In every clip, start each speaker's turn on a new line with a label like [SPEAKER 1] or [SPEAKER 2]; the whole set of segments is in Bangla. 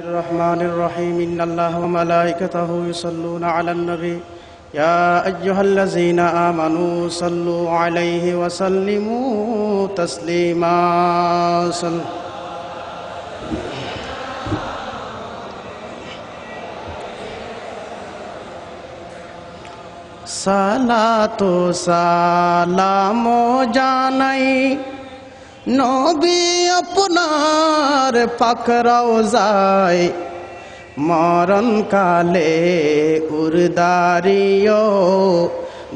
[SPEAKER 1] الرحمن الرحيم إن الله وملائكته يصلون على النبي يا أيها الذين آمنوا صلوا عليه وسلموا تسليما সালাতু সালামো জানাই নবী আপনার পাক রওজায় মরণ কালে উরদারিও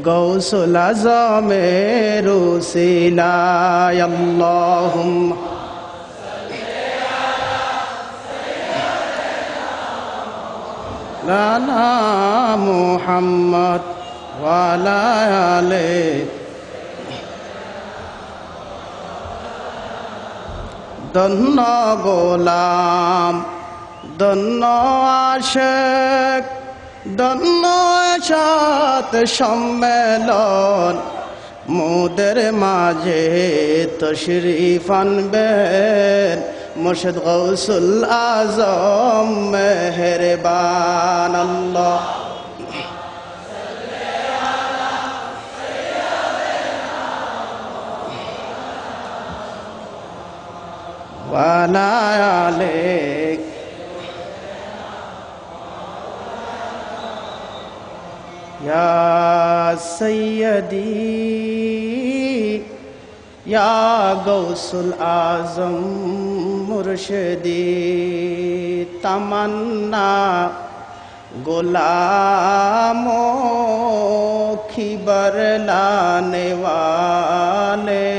[SPEAKER 1] গৌসুল আজমের উসিলায় আল্লাহুম্মা আলা মুহাম্মদ ওয়া আলা আলিহি ধন্য গোলাম ধন্য আশিক ধন্য সাত সম্মেলন মোদের মাঝে তশরিফ আনবেন মুর্শিদ গৌসুল আজম মেহেরবান আল্লাহ وعلى آلك يا سيدي يا غوث الأعظم مرشدي تمنا गुलामों की बरलाने वाले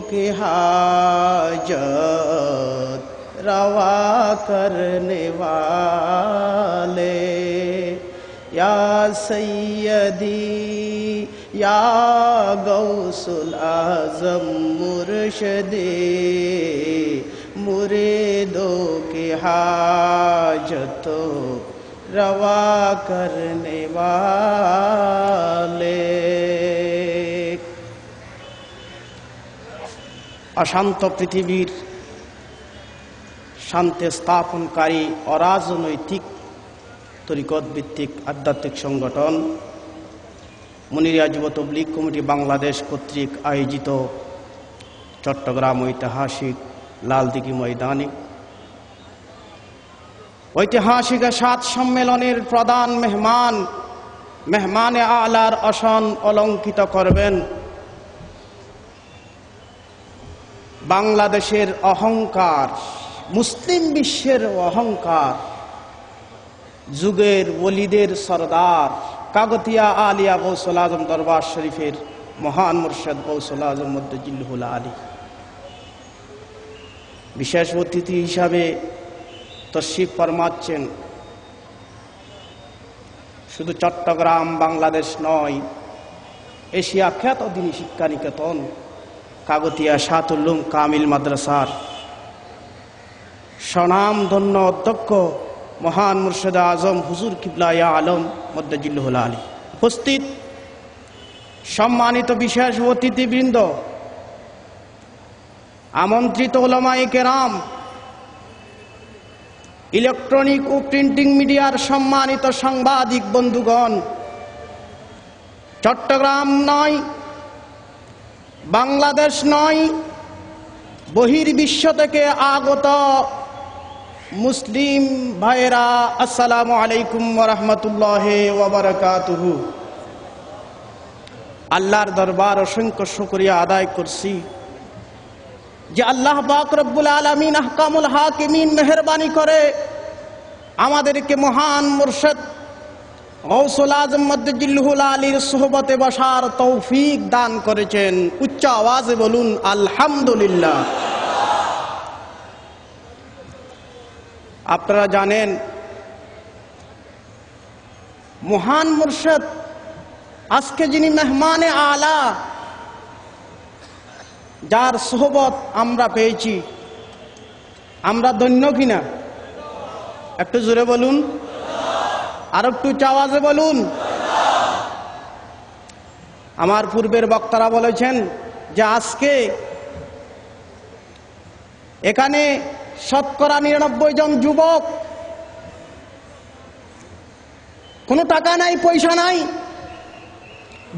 [SPEAKER 1] की हाजत रवा करने वाले या सैयदी या गौसुल आज़म मुर्शिदी मुरीदों की हाजतों रवा करने वाले অশান্ত পৃথিবীর শান্তি স্থাপনকারী অরাজনৈতিক তরিকত ভিত্তিক আধ্যাত্মিক সংগঠন মুনিরিয়া যুব তবলিগ কমিটি বাংলাদেশ কর্তৃক আয়োজিত চট্টগ্রাম ঐতিহাসিক লালদিঘি ময়দানে ঐতিহাসিক 7 সম্মেলনের প্রধান মেহমানে আলার আসন অলঙ্কিত করবেন বাংলাদেশের অহংকার মুসলিম বিশ্বের অহংকার যুগের ওলিদের সরদার কাগতিয়া আলিয়া গৌসুল আজম দরবার শরীফের মহান মুর্শিদ গৌসুল আজম মদ্দজিল্লুহুল আলী বিশেষ অতিথি হিসাবে তশরিফ ফরমাচ্ছেন শুধু চট্টগ্রাম বাংলাদেশ নয় এশিয়া খ্যাত দিনী শিক্ষা নিকেতন কাগতিয়া শাতুল্লুম কামিল মাদ্রাসার স্বনামধন্য অধ্যক্ষ মহান মুর্শিদ আজম হুজুর কিবলা ইয়া আলম মদ্দজিল্লুহুল আলী উপস্থিত সম্মানিত বিশেষ অতিথিবৃন্দ আমন্ত্রিত উলামায়ে কেরাম ইলেকট্রনিক ও প্রিন্টিং মিডিয়ার সম্মানিত সাংবাদিক বন্ধুগণ চট্টগ্রাম নয় বাংলাদেশ নয় বহির্বিশ্ব থেকে আগত মুসলিম ভাইরা আসসালামু আলাইকুম ওয়া রাহমাতুল্লাহি ওয়া বারাকাতুহু আল্লাহর দরবার অসংখ্য শুকরিয়া আদায় করছি যে আল্লাহ পাক রব্বুল আলামিন আহকামুল হাকিমিন মেহেরবানি করে আমাদেরকে মহান মুর্শিদ গৌসুল আজম মদ্দজিল্লুহুল আলীর সোহবতে বসার তৌফিক দান করেছেন উচ্চ আওয়াজে বলুন আলহামদুলিল্লাহ আপনারা জানেন মহান মুর্শিদ আজকে যিনি মেহমানে আলা যার সোহবত আমরা পেয়েছি আমরা ধন্য কিনা একটু জোরে বলুন আর একটু আওয়াজে বলুন আমার পূর্বের বক্তারা বলেছেন যে আজকে এখানে শতকরা 99 জন যুবক, কোনো টাকা নাই, পয়সা নাই,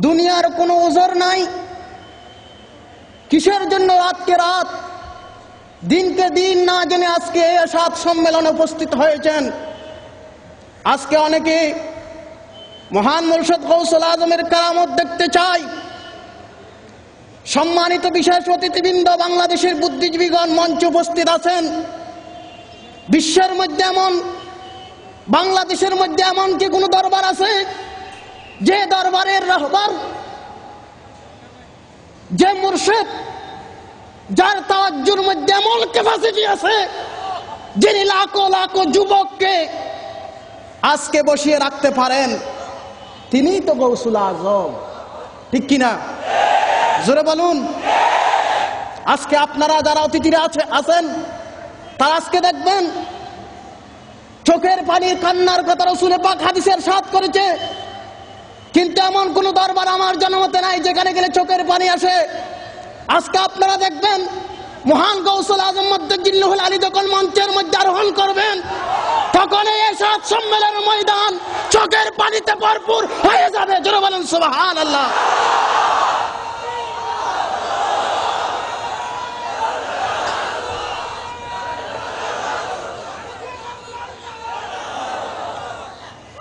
[SPEAKER 1] দুনিয়ার কোনো ওজর নাই। কিসের জন্য রাতকে রাত, দিনকে দিন না জেনে আজকে এই সাত সম্মেলনে উপস্থিত হয়েছেন। আজকে অনেকে মহান মুর্শিদ গৌসুল আজমের কারামত দেখতে চাই। সম্মানিত বিশেষ অতিথিবৃন্দ, বাংলাদেশের বুদ্ধিজীবীগণ মঞ্চে উপস্থিত আছেন। বিশ্বের মধ্যে এমন, বাংলাদেশের মধ্যে এমন কি কোনো দরবার আছে যে দরবারের রাহবার, যে মুর্শিদ, যার তাওয়াজ্জুর মধ্যে এমন ক্যাপাসিটি আছে, যিনি লাখো লাখো যুবককে আজকে বসিয়ে রাখতে পারেন, তিনিই তো গৌসুল আজম। ঠিক কিনা? জোরে বলুন। আজকে আপনারা যারা অতিথিরা আছেন, তারা আজকে দেখবেন চোখের পানির কান্নার কথা রাসূল পাক হাদিসের সাথ করেছে। কিন্তু এমন কোন দরবার আমার জনমতে নাই যেখানে গেলে চোখের পানি আসে। আজকে আপনারা দেখবেন মহান গৌসুল আজম মদ্দাজিল্লুহুল আলী যখন মঞ্চের মধ্যে আরোহণ করবেন, তখন এই সাত সম্মেলনের ময়দান চোখের পানিতে ভরপুর হয়ে যাবে। জোরে বলেন সুবহানাল্লাহ।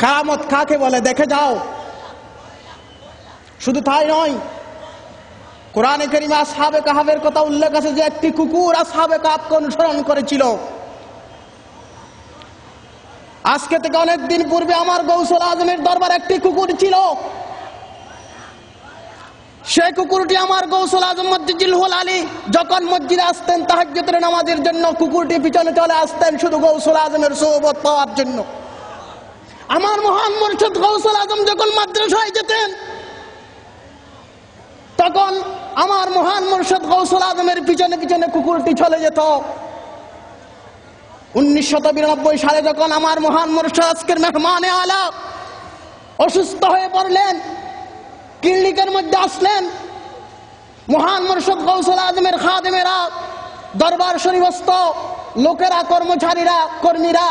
[SPEAKER 1] কারামত কাকে বলে দেখে যাও। শুধু তাই নয়, কোরআনে কারিমে আসহাবে কাহাফের কথা উল্লেখ আছে যে একটি কুকুর আসহাবে কাহাফকে অনুসরণ করেছিল। আজকে থেকে অনেক দিন পূর্বে আমার গৌসুল আজমের দরবার একটি কুকুর ছিল। সেই কুকুরটি আমার গৌসুল আজম মদ্দাজিল্লুহুল আলী যখন মসজিদে আসতেন তাহাজ্জুদের নামাজের জন্য, কুকুরটি পিছনে চলে আসতেন শুধু গৌসুল আজমের সোহবত পাওয়ার জন্য। আমার মহান মুর্শিদ গৌসুল আজম যখন মাদ্রাসায় যেতেন, তখন আমার মহান মুর্শিদ গৌসুল আজমের পিছনে পিছনে কুকুরটি চলে যেত। 1992 সালে যখন আমার মহান মুর্শিদ আজকের মেহমানে আলা অসুস্থ হয়ে পড়লেন, ক্লিনিকের মধ্যে আসলেন, মহান মুর্শিদ গৌসুল আজমের খাদেমেরা, দরবার শরীফস্থ লোকেরা, কর্মচারীরা, কর্মীরা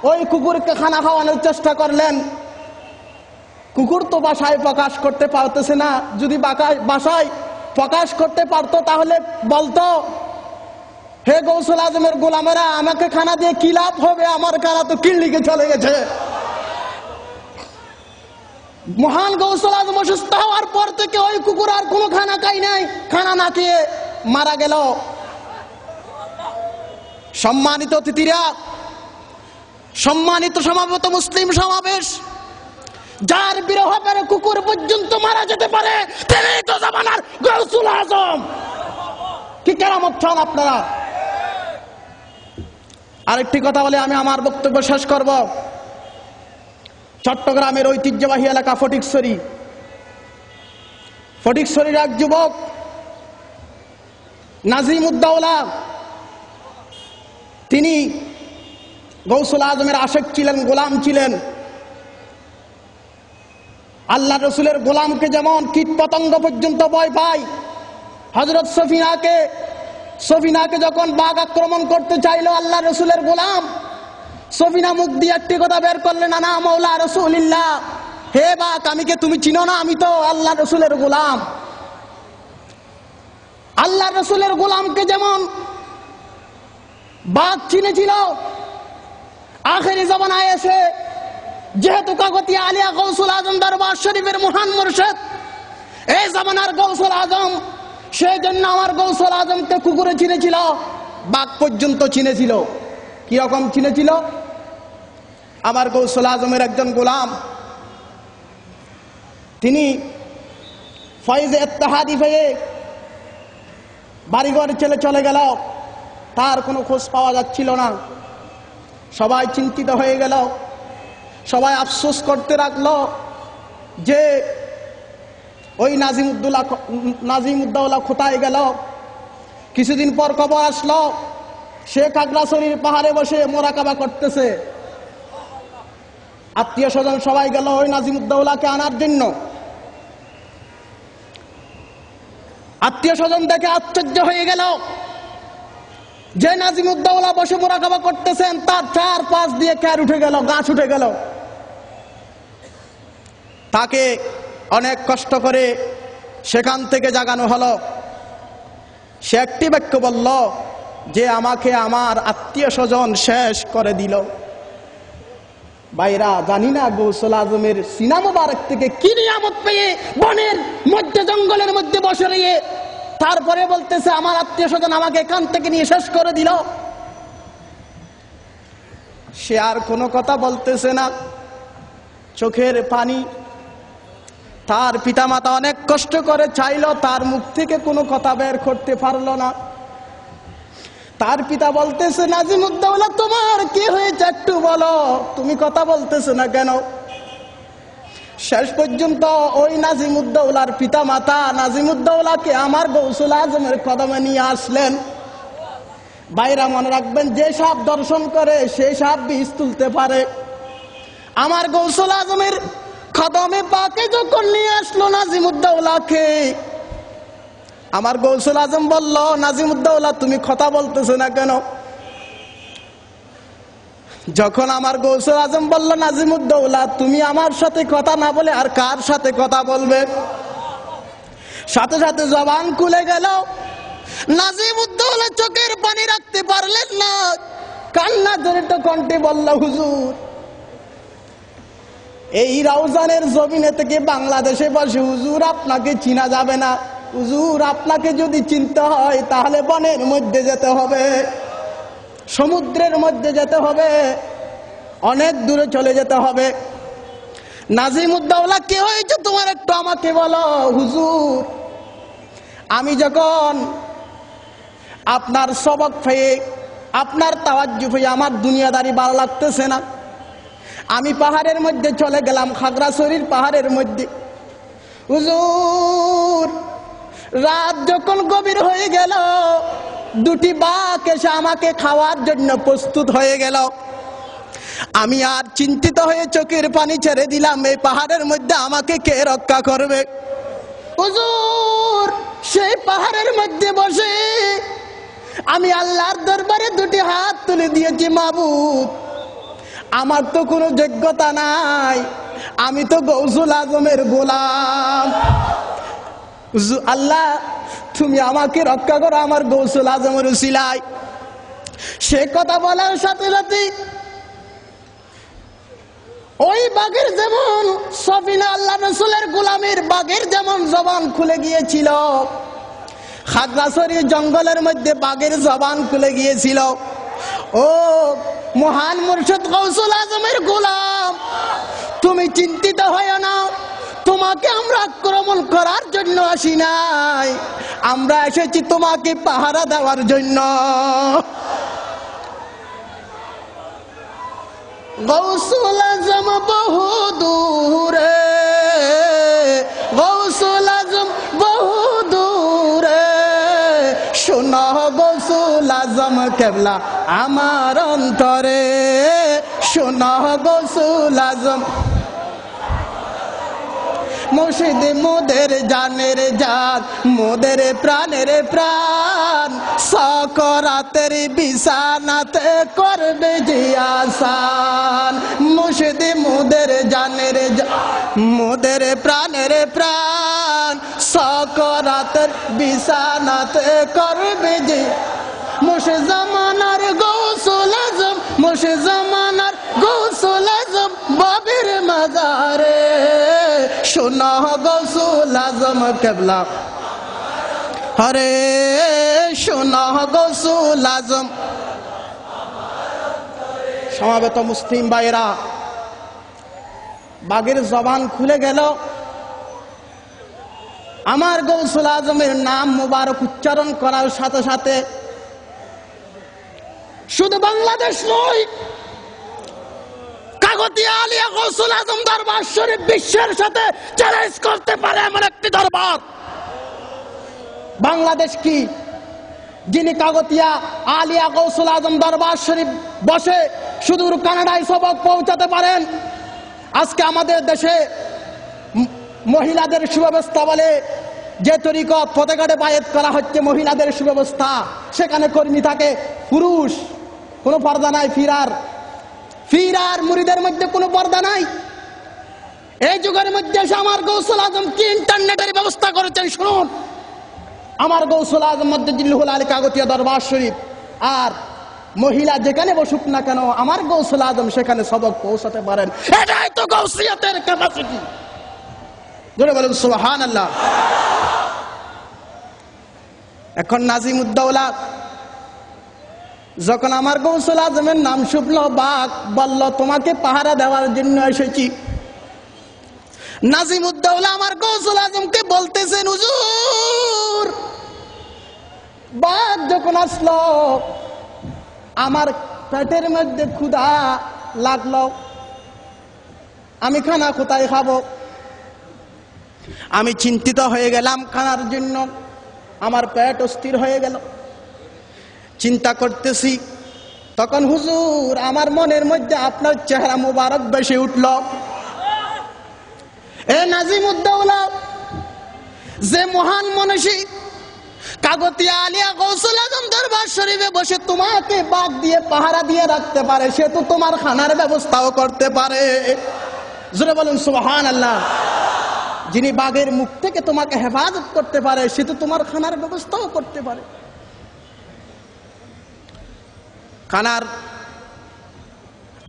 [SPEAKER 1] ওই কুকুরকে খানা খাওয়ানোর চেষ্টা করলেন। কুকুর তো বাসায় প্রকাশ করতে পারতেছে না। যদি বাসায় প্রকাশ করতে পারতো তাহলে বলতো, হে গৌসুল আজমের গোলামেরা, আমাকে খানা দিয়ে কি লাভ হবে, আমার খানা তো ক্লিনিকে চলে গেছে। মহান গৌসুল আজম অসুস্থ হওয়ার পর থেকে ওই কুকুর আর কোনো খানা খাই নাই, খানা না খেয়ে মারা গেল। সম্মানিত অতিথিরা, সম্মানিত সমাবেত মুসলিম সমাবেশ, যার বিরহ করে কুকুর পর্যন্ত মারা যেতে পারে, তিনি তো জামানার গৌসুল আজম। কি কেরামত চান আপনারা? আরেকটি কথা বলে আমি আমার বক্তব্য শেষ করব। চট্টগ্রামের ঐতিহ্যবাহী এলাকা ফটিকছড়ি, ফটিকছড়ির এক যুবক নাজিমউদ্দৌলা, তিনি গৌসুল আজমের আশেক ছিলেন, গোলাম ছিলেন। আল্লাহ রসুলের গোলামকে যেমন কীট পতঙ্গ পর্যন্ত ভয় পায়, হযরত সফিনাকে যখন বাঘ আক্রমণ করতে চাইল আল্লাহ রসুলের গোলাম, সফিনা মুখ দিয়ে একটি কথা বের করলেন, আনা মাওলা রাসূলিল্লাহ, হে বাঘ, আমি কে তুমি চিনো না? আমি তো আল্লাহ রসুলের গোলাম। আল্লাহ রসুলের গোলামকে যেমন বাঘ চিনেছিল, আখেরি জামানায় এসে যেহেতু কাকতিয়া আলিয়া গৌসুল আজম দরবার শরীফের মহান মুর্শিদ, এই জামানার গৌসুল আজম, সেই জন্য আমার গৌসুল আজমকে কুকুরে চিনেছিল, বাঘ পর্যন্ত চিনেছিল। কি রকম চিনেছিল? আমার গৌসুল আজমের একজন গোলাম, তিনি ফয়েজে ইত্তেহাদি পেয়ে বাড়িঘর ছেড়ে চলে গেল, তার কোনো খোঁজ পাওয়া যাচ্ছিল না। সবাই চিন্তিত হয়ে গেল, সবাই আফসোস করতে লাগলো যে ওই নাজিমউদ্দৌলা কোথায় গেল। কিছুদিন পর খবর আসলো সে খাগড়াছড়ির পাহাড়ে বসে মোরাকাবা করতেছে। আত্মীয় স্বজন সবাই গেল ওই নাজিমউদ্দৌলাকে আনার জন্য। আত্মীয় স্বজন দেখে আশ্চর্য হয়ে গেল, যে নাজিমুদ্দৌলা বসে মোরাকাবা করতেছেন তার 4-5 দিয়ে ক্যার উঠে গেল, গাছ উঠে গেল। তাকে অনেক কষ্ট করে সেখান থেকে জাগানো হলো। সে একটি বাক্য বলল যে আমাকে আমার আত্মীয় স্বজন শেষ করে দিল। ভাইরা, জানি না গৌসুল আজমের সিনা মুবারক থেকে কি নিয়ামত পেয়ে বনের মধ্যে জঙ্গলের মধ্যে বসে রয়ে তারপরে বলতেছে আমার আত্মীয় স্বজন আমাকে এখান থেকে নিয়ে শেষ করে দিল। সে আর কোনো কথা বলতেছে না, চোখের পানি। তার পিতামাতা অনেক কষ্ট করে চাইল, তার মুখ থেকে কোনো কথা বের করতে পারল না। তার পিতা বলতেছে নাজিমুদ্দৌলা তোমার কি হয়েছে একটু বলো, তুমি কথা বলতেছো না কেন? শেষ পর্যন্ত ওই নাজিমুদ্দৌলার পিতামাতা নাজিমুদ্দৌলাকে আমার গৌসুল আজমের কদমে নিয়ে আসলেন। ভাইরা মনে রাখবেন, যে সাপ দর্শন করে সেই সাপ বীজ তুলতে পারে। আমার গৌসুল আজমের কদমে পাকে যখন নিয়ে আসলো নাজিমুদ্দৌলাকে, আমার গৌসুল আজম বলল নাজিমুদ্দৌলা তুমি কথা বলতেছো না কেন? যখন আমার গৌসুল আজম বলল নাজিমুদ্দৌলা তুমি আমার সাথে কথা না বলে আর কার সাথে কথা বলবে, সাথে সাথে জবান খুলে গেল। নাজিমুদ্দৌলা চোখের পানি রাখতে পারলেন না, কান্না জড়িত কণ্ঠে বলল হুজুর, এই রাউজানের জমিনে থেকে বাংলাদেশে বসে হুজুর আপনাকে চিনা যাবে না। হুজুর আপনাকে যদি চিনতে হয় তাহলে বনের মধ্যে যেতে হবে, সমুদ্রের মধ্যে যেতে হবে, অনেক দূরে চলে যেতে হবে। নাজিমুদ্দৌলা কি হয়েছে তোমার একটু আমাকে বলো। হুজুর আমি যখন আপনার সবক পেয়ে আপনার তাওয়াজ্জু পেয়ে আমার দুনিয়াদারি ভালো লাগতেছে না, আমি পাহাড়ের মধ্যে চলে গেলাম, খাগড়াছড়ির পাহাড়ের মধ্যে। হুজুর রাত যখন গভীর হয়ে গেল, দুটি বাঘ এসে আমাকে খাওয়ার জন্য প্রস্তুত হয়ে গেল। আমি আর চিন্তিত হয়ে চোখের পানি ছেড়ে দিলাম, এই পাহাড়ের মধ্যে আমাকে কে রক্ষা করবে? হুজুর সেই পাহাড়ের মধ্যে বসে আমি আল্লাহর দরবারে দুটি হাত তুলে দিয়েছি, মাবুদ আমার তো কোনো যোগ্যতা নাই, আমি তো গৌসুল আজমের গোলাম। আল্লাহ তুমি আমাকে রক্ষা করো আমার গৌসুল আজমের উসিলায়। সে কথা বলার সাথে সাথে ওই বাঘের যেমন সফিনা আল্লাহ রাসূলের গোলামের বাঘের যেমন জবান খুলে গিয়েছিল, খাগড়াছড়ির জঙ্গলের মধ্যে বাঘের জবান খুলে গিয়েছিল। ও মহান মুর্শিদ গৌসুল আজমের গোলাম, তুমি চিন্তিত হয়ো না, তোমাকে আমরা আক্রমণ করার জন্য আসি নাই, আমরা এসেছি তোমাকে পাহারা দেওয়ার জন্য। গৌসুল আজম বহু দূরে, গৌসুল আজম বহু দূরে, শোনো গৌসুল আজম কেবলা আমার অন্তরে, শোনো গৌসুল আজম মুর্শিদ মোদের জানের জান, মোদের প্রাণের প্রাণ, সকরাতের বিছানাতে করবে যে আসান। মুর্শিদ মোদের জানের জান, মোদের প্রাণের প্রাণ, সকরাতের বিছানাতে করবে যে। মুর্শিদ জামানার গৌসুল আজম, মুর্শিদ জামানার গৌসুল আজম বাবের মাজারে, শোনো গৌসুল আজম কেবলা হরে, শোনো গৌসুল আজম। সমাবেত মুসলিম ভাইরা, বাঘের জবান খুলে গেল, আমার গৌসুল আজমের নাম মুবারক উচ্চারণ করার সাথে সাথে শুধু বাংলাদেশ নয়, কাগতিয়া আলিয়া গৌসুল আজম দরবার শরীফ বিশ্বের সাথে চ্যালেঞ্জ করতে পারে এমন একটি দরবার। বাংলাদেশ কি, যিনি কাগতিয়া আলিয়া গৌসুল আজম দরবার শরীফ বসে সুদূর কানাডায় সবক পৌঁছাতে পারেন। আজকে আমাদের দেশে মহিলাদের সুব্যবস্থা বলে যে তরিকত ফতেঘাটে বায়াত করা হচ্ছে মহিলাদের সুব্যবস্থা, সেখানে কর্মী থাকে পুরুষ, কোনো পর্দা নাই। ফিরার মুরিদের মধ্যে কোনো পর্দা নাই। এই যুগের মধ্যে এসে আমার গৌসুল আজম কি ইন্টারনেটের ব্যবস্থা করেছেন শুনুন। আমার গৌসুল আজম মদ্দুল্লাহুল আলী কাগতিয়া দরবার শরীফ, আর মহিলা যেখানে বসুক না কেন আমার গৌসুল আজম সেখানে সবক পৌঁছাতে পারেন। এটাই তো গৌসিয়তের ক্যাপাসিটি। জোরে বলুন সুবহানাল্লাহ। এখন নাজিমুদ্দৌলা যখন আমার গৌসুল আজমের নাম শুনল, বাঘ বলল তোমাকে পাহারা দেওয়ার জন্য এসেছি। নাজিমুদ্দৌলা আমার গৌসুল আজমকে বলতেছেন, হুজুর বাঘ যখন আসলো আমার পেটের মধ্যে ক্ষুধা লাগলো, আমি খানা কোথায় খাবো? আমি চিন্তিত হয়ে গেলাম খানার জন্য, আমার পেট অস্থির হয়ে গেল। চিন্তা করতেছি, তখন হুজুর আমার মনের মধ্যে আপনার চেহারা মুবারক বেশি উঠল। এ নাজিমুদ্দৌলা, যে মহান মনীষী কাগতিয়া আলিয়া গৌসুল আজম দরবার শরীফে বসে তোমাকে বাঘ দিয়ে পাহারা দিয়ে রাখতে পারে, সে তো তোমার খানার ব্যবস্থাও করতে পারে। জোরে বলুন সুবহানাল্লাহ। যিনি বাঘের মুখ থেকে তোমাকে হেফাজত করতে পারে, সে তো তোমার খানার ব্যবস্থাও করতে পারে। খানার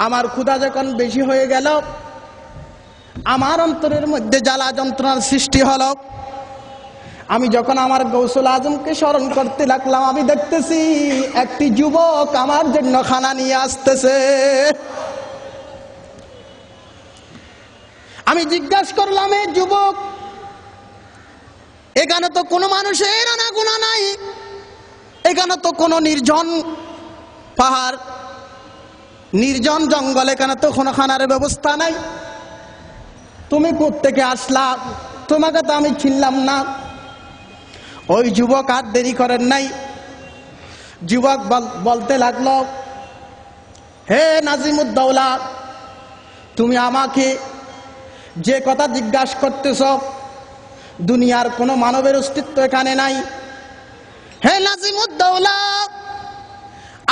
[SPEAKER 1] আমার ক্ষুধা যখন বেশি হয়ে গেল, আমার অন্তরের মধ্যে জ্বালা যন্ত্রণার সৃষ্টি হলো। আমি যখন আমার গৌসুল আজমকে স্মরণ করতে লাগলাম, আমি দেখতেছি একটি যুবক আমার জন্য খানা নিয়ে আসতেছে। আমি জিজ্ঞাসা করলাম, এ যুবক, এখানে তো কোনো মানুষের আনাগোনা নাই, এখানে তো কোনো নির্জন পাহাড়, নির্জন জঙ্গল, এখানে তো কোনো খানার ব্যবস্থা নাই, তুমি কোত্থেকে আসলা? তোমাকে তো আমি চিনলাম না। ওই যুবক আর দেরি করেন নাই, যুবক বলতে লাগলো, হে নাজিমুদ্দৌলা, তুমি আমাকে যে কথা জিজ্ঞাসা করতেছ, দুনিয়ার কোনো মানবের অস্তিত্ব এখানে নাই। হে নাজিমুদ্দৌলা,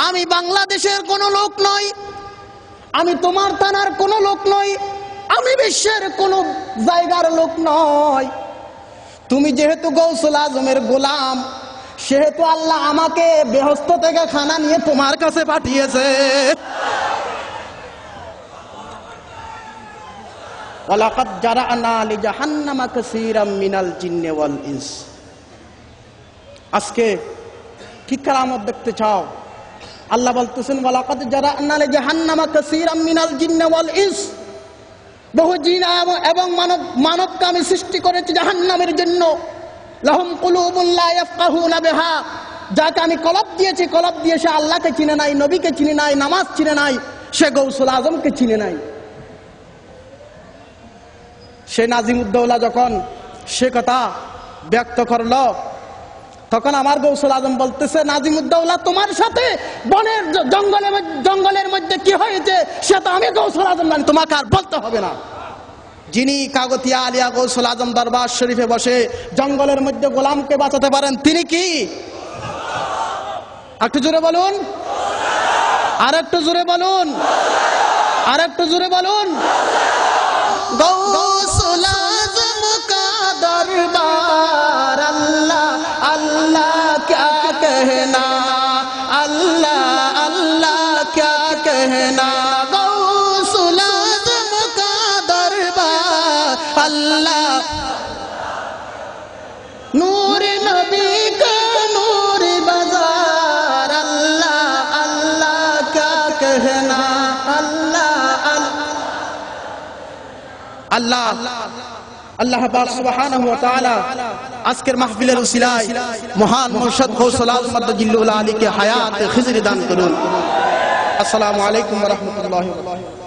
[SPEAKER 1] আমি বাংলাদেশের কোনো লোক নই, আমি তোমার থানার কোনো লোক নই, আমি বিশ্বের কোনো জায়গার লোক নই। তুমি যেহেতু গৌসুল আজমের গোলাম, সেহেতু আল্লাহ আমাকে বেহেশত থেকে খানা নিয়ে তোমার কাছে পাঠিয়েছে। ওয়ালাকাদ জারানা লিজাহান্নামা কাসীরাম মিনাল জিন্নি ওয়াল ইনস। আজকে কি কারামত দেখতে চাও? আল্লাহ বলতেছেন, ওয়ালাকাদ জারানা লিজাহান্নামা কাসীরাম মিনাল জিন্নি ওয়াল ইনস। বহু জিন এবং মানবকে আমি সৃষ্টি করেছি জাহান্নামের জন্য। লাহুম কুলুবুন লা ইয়াফকাহুনা বিহা, যাকে আমি কলব দিয়েছি, কলব দিয়ে সে আল্লাহকে চিনে নাই, নবীকে চিনে নাই, নামাজ চিনে নাই, সে গৌসুল আজমকে চিনে নাই। সে নাজিমুদ্দৌলা যখন সে কথা ব্যক্ত করল, তখন আমার গৌসুল আজম বলতেছে, নাজিমুদ্দৌলা, তোমার সাথে বনের জঙ্গলের মধ্যে কি হয়েছে সে তো আমি গৌসুল আজম জানি, তোমাকে আর বলতে হবে না। যিনি কাগতিয়া আলিয়া গৌসুল আজম দরবার শরীফে বসে জঙ্গলের মধ্যে গোলামকে বাঁচাতে পারেন, তিনি কি? একটু জোরে বলুন, আর একটু জোরে বলুন, আর একটু জোরে বলুন। গৌসুল আজম কা দরবার, আল্লাহ আল্লাহ क्या कहना, अल्लाह अल्लाह क्या कहना। गौसुल आज़म का दरबार, अल्लाह नूर नबी का नूर बाजार, अल्लाह अल्लाह क्या कहना, अल्लाह अल्लाह আল্লাহ পাক সুবহানাহু ওয়া তাআলা আজকের মাহফিলের উসিলায় মহান মুর্শিদ গৌসুল আজম মদ্দুল্লাহুল আলীকে হায়াত খিজরি দান করুন। আসসালামু আলাইকুম ওয়া রাহমাতুল্লাহি ওয়া বারাকাতুহু।